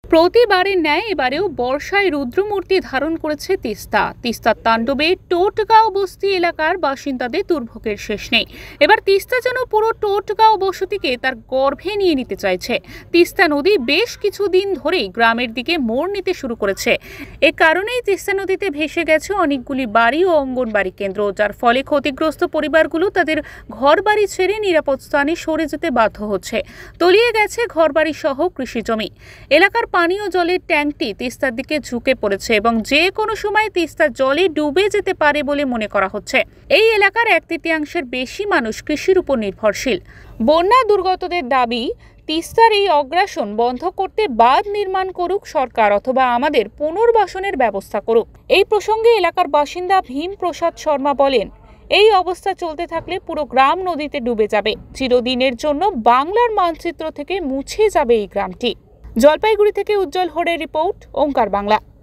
প্রতিবারের ন্যায় এবারেও বর্ষায় রুদ্রমূর্তি ধারণ করেছে তিস্তার তাণ্ডবে টোটগাঁও বস্তি এলাকার বাসিন্দাদের দুর্ভোগের শেষ নেই। এবার তিস্তা যেন পুরো টোটগাঁও বসতিকে তার গর্ভে নিয়ে নিতে চাইছে। তিস্তা নদী বেশ কিছুদিন ধরেই গ্রামের দিকে মোড় নিতে শুরু করেছে। এ কারণেই তিস্তা নদীতে ভেসে গেছে অনেকগুলি বাড়ি ও অঙ্গনবাড়ি কেন্দ্র, যার ফলে ক্ষতিগ্রস্ত পরিবারগুলো তাদের ঘরবাড়ি ছেড়ে নিরাপদ স্থানে সরে যেতে বাধ্য হচ্ছে। তলিয়ে গেছে ঘরবাড়ি সহ কৃষি জমি। এলাকার পানীয় জলের ট্যাঙ্কটি তিস্তার দিকে ঝুঁকে পড়েছে এবং যে কোনো সময় তিস্তার জলে ডুবে যেতে পারে বলে মনে করা হচ্ছে। এই এলাকার 1/3 বেশি মানুষ কৃষির উপর নির্ভরশীল। বন্যা দুর্গতদের দাবি, তিস্তার এই অগ্রাসন বন্ধ করতে বাঁধ নির্মাণ করুক সরকার, অথবা আমাদের পুনর্বাসনের ব্যবস্থা করুক। এই প্রসঙ্গে এলাকার বাসিন্দা ভীম প্রসাদ শর্মা বলেন, এই অবস্থা চলতে থাকলে পুরো গ্রাম নদীতে ডুবে যাবে। চিরদিনের জন্য বাংলার মানচিত্র থেকে মুছে যাবে এই গ্রামটি। জলপাইগুড়ি থেকে উজ্জ্বল হরের রিপোর্ট, ওঙ্কার বাংলা।